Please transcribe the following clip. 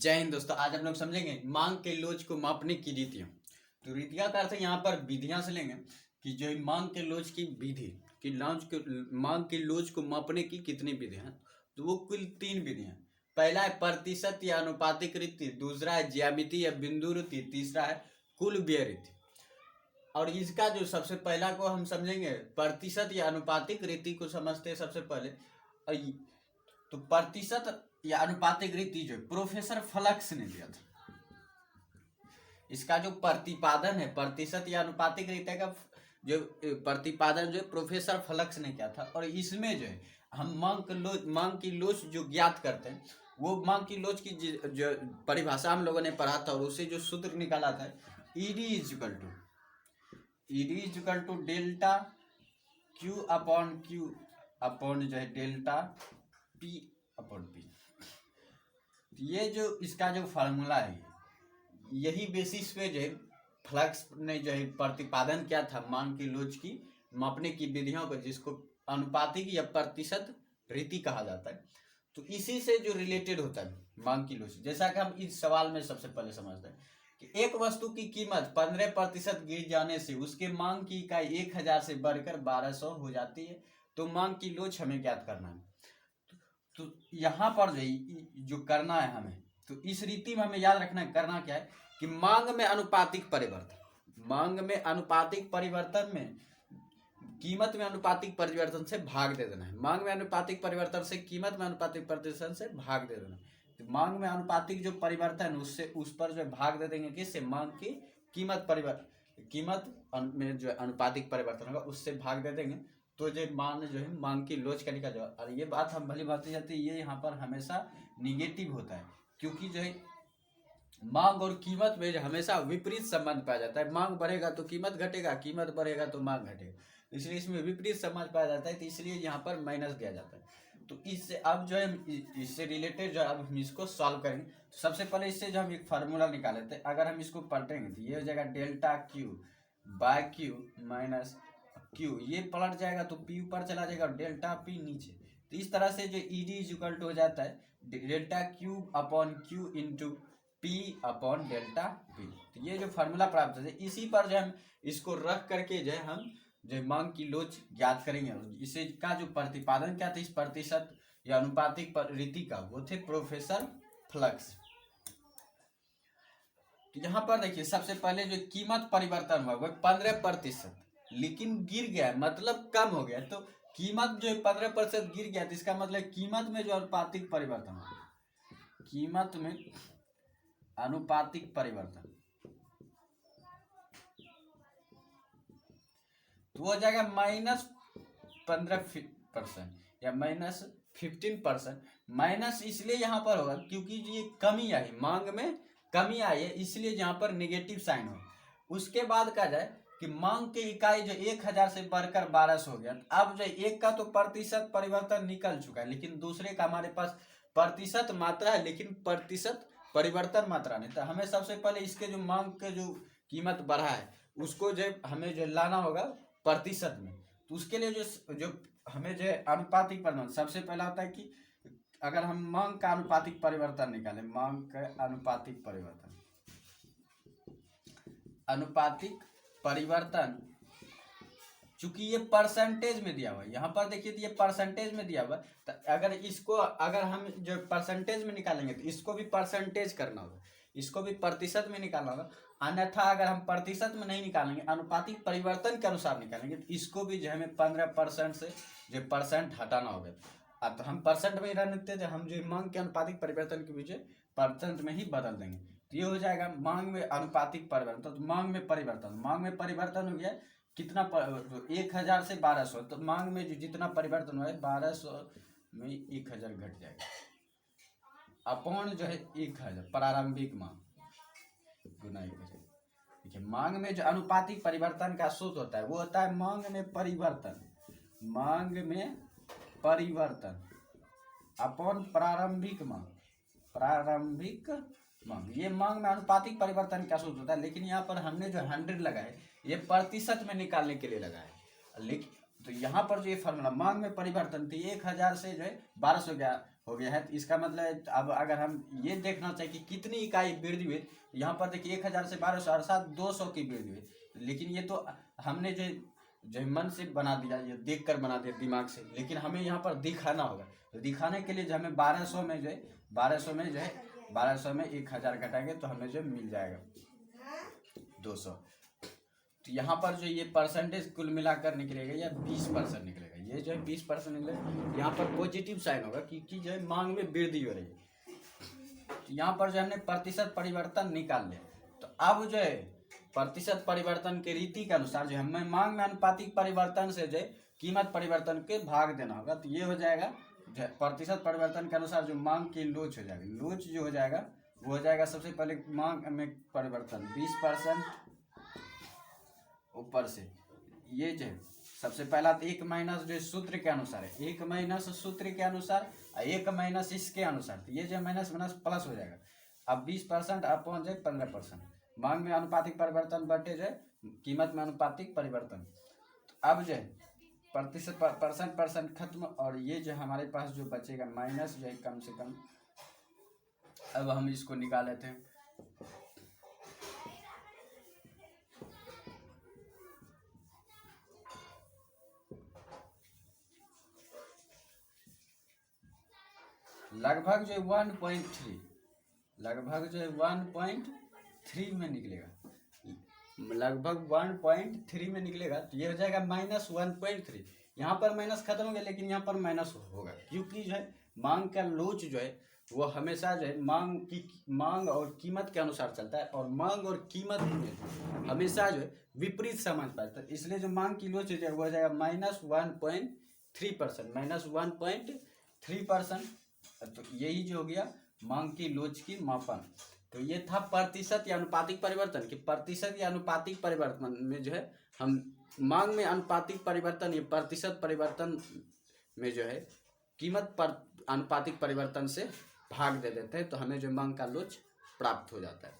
जय हिंद दोस्तों। आज हम लोग समझेंगे मांग के लोच को मापने की रीतियां। तो रीतियां का अर्थ यहाँ पर विधियां से लेंगे कि जो मांग के लोच की विधि कि मांग के लोच को मापने की कितनी विधियां हैं। तो वो कुल 3 विधियां। पहला है प्रतिशत या अनुपातिक रीति, दूसरा है ज्यामिति या बिंदु रीति, तीसरा है कुल व्यय रीति। और इसका जो सबसे पहला को हम समझेंगे प्रतिशत या अनुपातिक रीति को समझते हैं सबसे पहले। तो प्रतिशत या अनुपातिक रीति जो प्रोफेसर फ्लक्स ने दिया था, इसका जो प्रतिपादन है प्रतिशत या अनुपातिक रीति का जो प्रतिपादन जो प्रोफेसर फ्लक्स ने किया था। और इसमें जो है हम मांग की लोच जो ज्ञात करते हैं, वो मांग की लोच की जो परिभाषा हम लोगों ने पढ़ा था और उससे जो सूत्र निकाला था ED equal to delta Q upon जो है डेल्टा पी अपॉन पी। ये जो इसका जो फार्मूला है, यही बेसिस पे जो है फ्लक्स ने जो है प्रतिपादन किया था मांग की लोच की मापने की विधियों को, जिसको अनुपातिक या प्रतिशत रीति कहा जाता है। तो इसी से जो रिलेटेड होता है मांग की लोच, जैसा कि हम इस सवाल में सबसे पहले समझते हैं कि एक वस्तु की कीमत 15% गिर जाने से उसके मांग की इकाई 1000 से बढ़कर 1200 हो जाती है। तो मांग की लोच हमें ज्ञात करना है। तो यहाँ पर जो करना है हमें, तो इस रीति में हमें याद रखना है करना क्या है कि मांग में अनुपातिक परिवर्तन में कीमत में अनुपातिक परिवर्तन से भाग दे देना है। मांग में अनुपातिक परिवर्तन से कीमत में अनुपातिक परिवर्तन से भाग दे देना है। तो मांग में अनुपातिक जो परिवर्तन उससे उस पर जो भाग दे देंगे किससे, मांग की कीमत में जो अनुपातिक परिवर्तन होगा उससे भाग दे देंगे। तो जो मान जो है मांग की लोच का निकल जाएगा। और ये बात हम भली बात जाती है, ये यहाँ पर हमेशा निगेटिव होता है, क्योंकि जो है मांग और कीमत में जो हमेशा विपरीत संबंध पाया जाता है। मांग बढ़ेगा तो कीमत घटेगा, कीमत बढ़ेगा तो मांग घटेगा, इसलिए इसमें विपरीत संबंध पाया जाता है। तो इसलिए यहाँ पर माइनस दिया जाता है। तो इससे अब जो है इससे रिलेटेड जो अब हम इसको सॉल्व करेंगे। तो सबसे पहले इससे जो हम एक फार्मूला निकाले थे, अगर हम इसको पलटेंगे तो ये हो जाएगा delta Q by Q minus Q, ये पलट जाएगा तो पी ऊपर चला जाएगा और डेल्टा पी नीचे। तो इस तरह से जो ईडी इक्वल टू हो जाता है delta cube upon Q into P upon delta P. तो ये जो फार्मूला प्राप्त होता है, इसी पर जो हम इसको रख करके जो है हम जो मांग की लोच ज्ञात करेंगे। इसे का जो प्रतिपादन क्या था इस प्रतिशत या अनुपातिक रीति का, वो थे प्रोफेसर फ्लक्स। तो यहाँ पर देखिए सबसे पहले जो कीमत परिवर्तन हुआ वो 15%, लेकिन गिर गया मतलब कम हो गया। तो कीमत जो 15% गिर गया, तो इसका मतलब कीमत में जो अनुपातिक परिवर्तन हुआ, कीमत में अनुपातिक परिवर्तन तो हो जाएगा -15% या -15%। माइनस इसलिए यहाँ पर होगा क्योंकि ये कमी आई, मांग में कमी आई है, इसलिए यहाँ पर नेगेटिव साइन हो। उसके बाद कहा जाए कि मांग की इकाई जो 1000 से बढ़कर 1200 हो गया। अब जो एक का तो प्रतिशत परिवर्तन निकल चुका है, लेकिन दूसरे का हमारे पास प्रतिशत मात्रा है लेकिन प्रतिशत परिवर्तन मात्रा नहीं। तो हमें सबसे पहले इसके जो मांग के जो कीमत बढ़ा है उसको जो हमें जो लाना होगा प्रतिशत में। तो उसके लिए जो हमें जो अनुपातिक परिवर्तन सबसे पहला होता है कि अगर हम मांग का अनुपातिक परिवर्तन निकालें, मांग का अनुपातिक परिवर्तन चूंकि ये परसेंटेज में दिया हुआ है, यहाँ पर देखिए तो ये परसेंटेज में दिया हुआ है। तो अगर हम जो परसेंटेज में निकालेंगे तो इसको भी परसेंटेज करना होगा, इसको भी प्रतिशत में निकालना होगा। अन्यथा अगर हम प्रतिशत में नहीं निकालेंगे, अनुपातिक परिवर्तन के अनुसार निकालेंगे, तो इसको भी जो हमें 15% से जो परसेंट हटाना होगा। अब तो हम परसेंट में ही रहने देते, हम जो मांग के अनुपातिक परिवर्तन के पीछे परसेंट में ही बदल देंगे। तो ये हो जाएगा मांग में अनुपातिक परिवर्तन। तो मांग में परिवर्तन हो गया कितना, 1000 से 1200। तो मांग में जो जितना परिवर्तन हुआ है 1200 में 1000 घट जाएगा अपॉन जो है 1000 प्रारंभिक मांग गुना 1000। देखिए मांग में जो अनुपातिक परिवर्तन का सूत्र होता है वो होता है मांग में परिवर्तन अपॉन प्रारंभिक मांग। ये मांग में अनुपातिक परिवर्तन का सूत्र होता है, लेकिन यहाँ पर हमने जो 100 लगा है ये प्रतिशत में निकालने के लिए लगा है। लेकिन तो यहाँ पर जो ये फार्मूला मांग में परिवर्तन थी 1000 से जो है 1200 गया हो गया है। तो इसका मतलब है अब अगर हम ये देखना चाहिए कि कितनी इकाई वृद्धि हुई, यहाँ पर देखिए 1000 से 1200 अर्थात 200 की वृद्धि हुई। लेकिन ये तो हमने जो मन से बना दिया, ये देख कर बना दिया दिमाग से, लेकिन हमें यहाँ पर दिखाना होगा। तो दिखाने के लिए जो हमें 1200 में जो है 1200 में 1000 घटाएंगे तो हमें जो मिल जाएगा 200। तो यहाँ पर जो ये परसेंटेज कुल मिलाकर निकलेगा या 20% निकलेगा, ये जो है 20% निकलेगा। यहाँ पर पॉजिटिव साइन होगा क्योंकि जो है मांग में वृद्धि हो रही है। तो यहाँ पर जो हमने प्रतिशत परिवर्तन निकाल लिया। तो अब जो है प्रतिशत परिवर्तन के रीति के अनुसार जो हमें मांग में आनुपातिक परिवर्तन से जो है कीमत परिवर्तन के भाग देना होगा। तो ये हो जाएगा प्रतिशत परिवर्तन के अनुसार जो मांग की लोच हो जाएगी, लोच जो हो जाएगा वो हो जाएगा सबसे पहले मांग में परिवर्तन 20% ऊपर से, ये जो है सबसे पहला तो 1 माइनस जो सूत्र के अनुसार है, 1 माइनस सूत्र के अनुसार 1 माइनस इसके अनुसार, तो ये जो माइनस माइनस प्लस हो जाएगा। अब 20% अपॉन जो 15%, मांग में आनुपातिक परिवर्तन बटे जो कीमत में आनुपातिक परिवर्तन। तो अब जो है प्रतिशत परसेंट खत्म, और ये जो हमारे पास जो बचेगा माइनस जो है कम से कम, अब हम इसको निकाल लेते हैं। लगभग जो है 1.3, लगभग जो है 1.3 में निकलेगा, लगभग 1.3 में निकलेगा। तो ये हो जाएगा -1.3। यहाँ पर माइनस खत्म हो गया, लेकिन यहाँ पर माइनस होगा क्योंकि जो है मांग का लोच जो है वो हमेशा जो है मांग और कीमत के अनुसार चलता है, और मांग और कीमत में हमेशा जो है विपरीत समाज पाता है। इसलिए जो मांग की लोच जो है वो हो जाएगा -1.3%, -1.3%। तो यही जो हो गया मांग की लोच की मापन। तो ये था प्रतिशत या अनुपातिक परिवर्तन कि प्रतिशत या अनुपातिक परिवर्तन में जो है हम मांग में अनुपातिक परिवर्तन या प्रतिशत परिवर्तन में जो है कीमत पर अनुपातिक परिवर्तन से भाग दे देते हैं, तो हमें जो मांग का लोच प्राप्त हो जाता है।